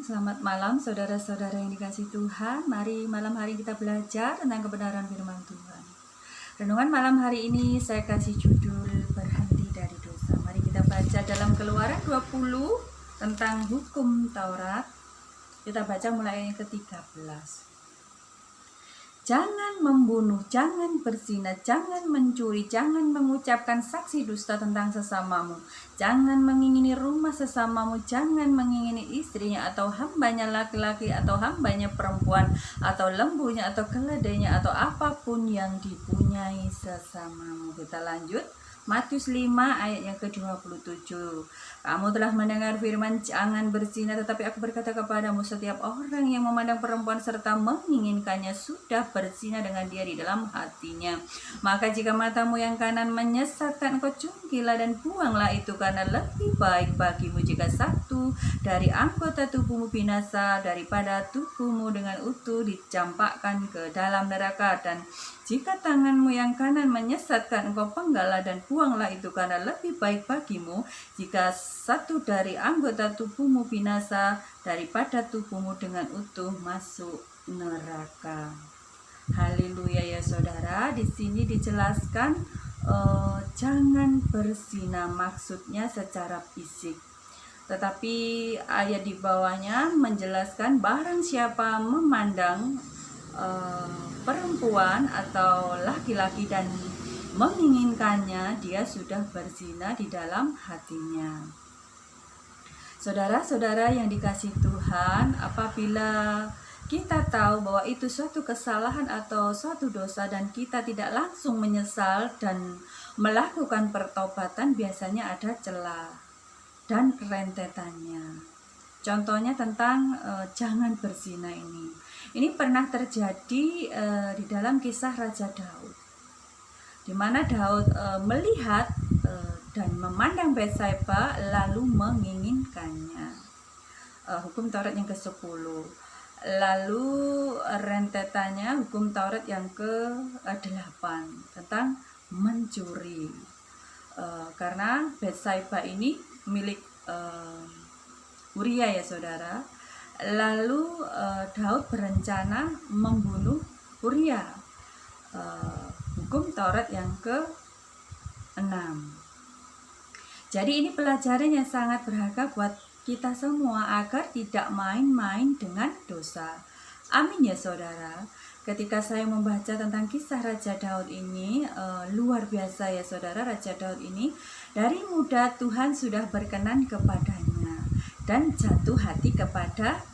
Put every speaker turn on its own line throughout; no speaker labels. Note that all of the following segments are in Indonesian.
Selamat malam saudara-saudara yang dikasihi Tuhan. Mari malam hari kita belajar tentang kebenaran firman Tuhan. Renungan malam hari ini saya kasih judul berhenti dari dosa. Mari kita baca dalam Keluaran 20 tentang hukum Taurat. Kita baca mulai ayat ke-13. Jangan membunuh, jangan berzina, jangan mencuri, jangan mengucapkan saksi dusta tentang sesamamu, jangan mengingini rumah sesamamu, jangan mengingini istrinya atau hambanya laki-laki atau hambanya perempuan atau lembunya atau keledainya atau apapun yang dipunyai sesamamu. Kita lanjut. Matius 5 ayat yang ke-27. Kamu telah mendengar firman jangan berzina, tetapi aku berkata kepadamu, setiap orang yang memandang perempuan serta menginginkannya sudah berzina dengan dia di dalam hatinya. Maka jika matamu yang kanan menyesatkan engkau, cungkilah dan buanglah itu, karena lebih baik bagimu jika satu dari anggota tubuhmu binasa daripada tubuhmu dengan utuh dicampakkan ke dalam neraka. Dan jika tanganmu yang kanan menyesatkan engkau, penggalah dan buanglah itu, karena lebih baik bagimu jika satu dari anggota tubuhmu binasa daripada tubuhmu dengan utuh masuk neraka. Haleluya ya saudara. Di sini dijelaskan jangan berzina, maksudnya secara fisik. Tetapi ayat di bawahnya menjelaskan barang siapa memandang perempuan atau laki-laki dan menginginkannya, dia sudah berzina di dalam hatinya. Saudara-saudara yang dikasihi Tuhan, apabila kita tahu bahwa itu suatu kesalahan atau suatu dosa dan kita tidak langsung menyesal dan melakukan pertobatan, biasanya ada celah dan rentetannya. Contohnya tentang jangan berzina ini. Ini pernah terjadi di dalam kisah Raja Daud, di mana Daud melihat dan memandang Batseba lalu menginginkannya. Hukum Taurat yang ke-10. Lalu rentetannya hukum Taurat yang ke-8 tentang mencuri. Karena Batseba ini milik Uria ya saudara. Lalu Daud berencana membunuh Uria. Hukum Taurat yang ke-6. Jadi ini pelajaran yang sangat berharga buat kita semua agar tidak main-main dengan dosa. Amin ya saudara. Ketika saya membaca tentang kisah Raja Daud ini, luar biasa ya saudara. Raja Daud ini dari muda Tuhan sudah berkenan kepadanya dan jatuh hati kepada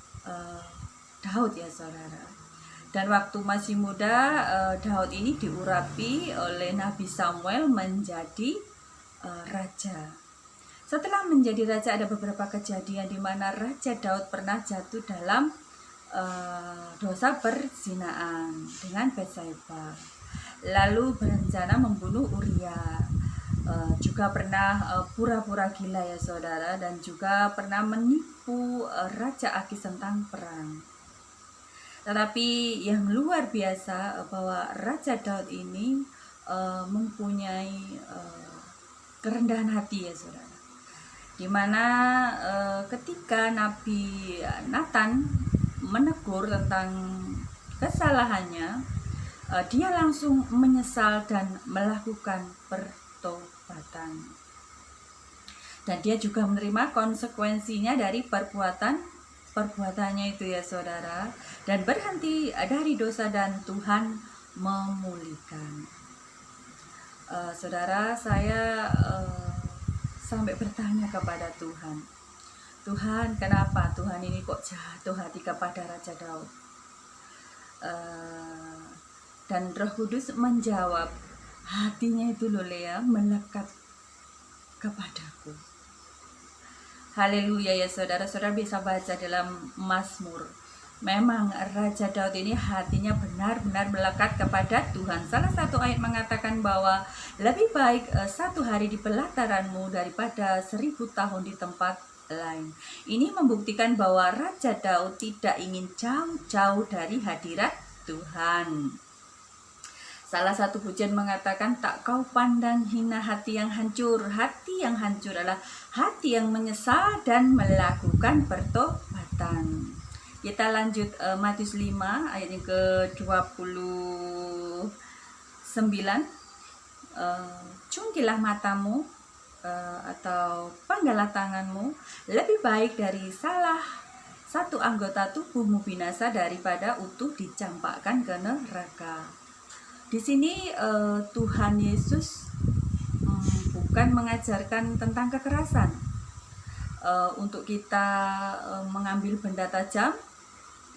Daud ya saudara. Dan waktu masih muda, Daud ini diurapi oleh Nabi Samuel menjadi raja. Setelah menjadi raja, ada beberapa kejadian di mana Raja Daud pernah jatuh dalam dosa perzinaan dengan Batseba. Lalu berencana membunuh Uria. Juga pernah pura-pura gila ya saudara, dan juga pernah menipu Raja Akis tentang perang. Tetapi yang luar biasa bahwa Raja Daud ini mempunyai kerendahan hati ya saudara, dimana ketika Nabi Nathan menegur tentang kesalahannya, dia langsung menyesal dan melakukan pertobatan, dan dia juga menerima konsekuensinya dari perbuatannya itu ya saudara, dan berhenti dari dosa dan Tuhan memulihkan. Saudara, saya sampai bertanya kepada Tuhan, kenapa Tuhan ini kok jatuh hati kepada Raja Daud? Dan Roh Kudus menjawab, hatinya itu loh Lea melekat kepadaku. Haleluya ya saudara-saudara, bisa baca dalam Mazmur. Memang Raja Daud ini hatinya benar-benar melekat kepada Tuhan. Salah satu ayat mengatakan bahwa lebih baik 1 hari di pelataranmu daripada 1000 tahun di tempat lain. Ini membuktikan bahwa Raja Daud tidak ingin jauh-jauh dari hadirat Tuhan. Salah satu pujian mengatakan, tak kau pandang hina hati yang hancur. Hati yang hancur adalah hati yang menyesal dan melakukan pertobatan. Tuhan. Kita lanjut Matius 5 ayat yang ke-29. Cungkilah matamu atau penggalah tanganmu, lebih baik dari salah satu anggota tubuhmu binasa daripada utuh dicampakkan ke neraka. Di sini Tuhan Yesus bukan mengajarkan tentang kekerasan untuk kita mengambil benda tajam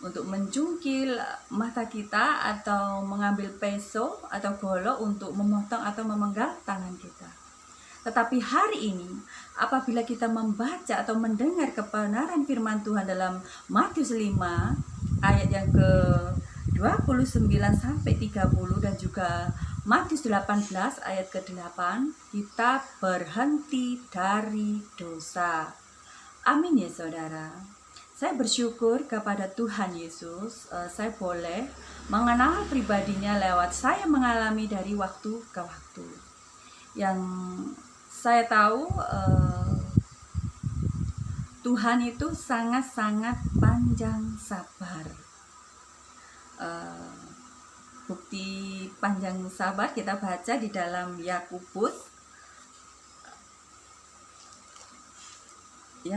untuk mencungkil mata kita, atau mengambil pisau atau golok untuk memotong atau memenggal tangan kita. Tetapi hari ini apabila kita membaca atau mendengar kebenaran firman Tuhan dalam Matius 5 ayat yang ke-29 sampai 30 dan juga Matius 18 ayat ke-8, kita berhenti dari dosa. Amin ya saudara. Saya bersyukur kepada Tuhan Yesus, saya boleh mengenal pribadinya lewat saya mengalami dari waktu ke waktu. Yang saya tahu Tuhan itu sangat-sangat panjang sabar. Bukti panjang sabar kita baca di dalam Yakobus 4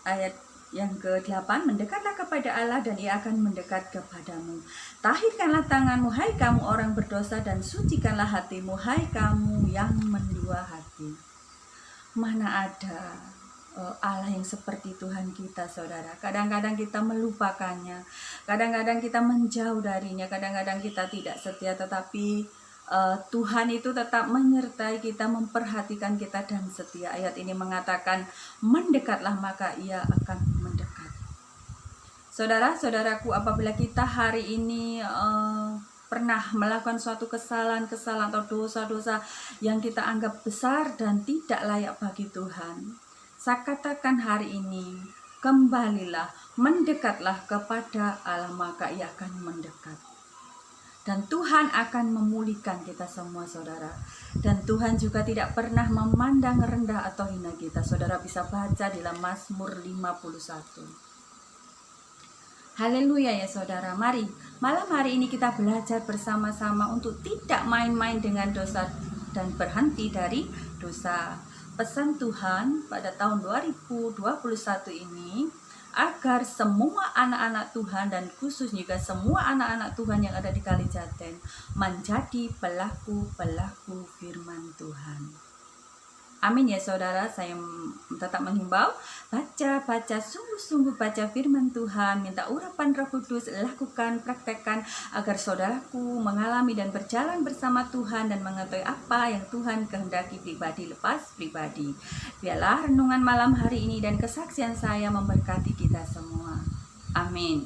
ayat yang ke-8, mendekatlah kepada Allah dan Ia akan mendekat kepadamu. Tahirkanlah tanganmu, hai kamu orang berdosa, dan sucikanlah hatimu, hai kamu yang mendua hati. Mana ada Allah yang seperti Tuhan kita, saudara. Kadang-kadang kita melupakannya, kadang-kadang kita menjauh darinya, kadang-kadang kita tidak setia, tetapi Tuhan itu tetap menyertai kita, memperhatikan kita dan setia. Ayat ini mengatakan, mendekatlah maka Ia akan mendekat. Saudara-saudaraku, apabila kita hari ini pernah melakukan suatu kesalahan atau dosa-dosa yang kita anggap besar dan tidak layak bagi Tuhan, saya katakan hari ini, kembalilah, mendekatlah kepada Allah, maka Ia akan mendekat. Dan Tuhan akan memulihkan kita semua, saudara. Dan Tuhan juga tidak pernah memandang rendah atau hina kita. Saudara bisa baca di dalam Mazmur 51. Haleluya ya saudara. Mari malam hari ini kita belajar bersama-sama untuk tidak main-main dengan dosa dan berhenti dari dosa. Pesan Tuhan pada tahun 2021 ini, agar semua anak-anak Tuhan dan khusus juga semua anak-anak Tuhan yang ada di Kalijaten menjadi pelaku-pelaku firman Tuhan. Amin ya saudara. Saya tetap menghimbau, baca sungguh-sungguh baca firman Tuhan, minta urapan Roh Kudus, lakukan, praktekkan agar saudaraku mengalami dan berjalan bersama Tuhan dan mengetahui apa yang Tuhan kehendaki pribadi lepas pribadi. Biarlah renungan malam hari ini dan kesaksian saya memberkati kita semua. Amin.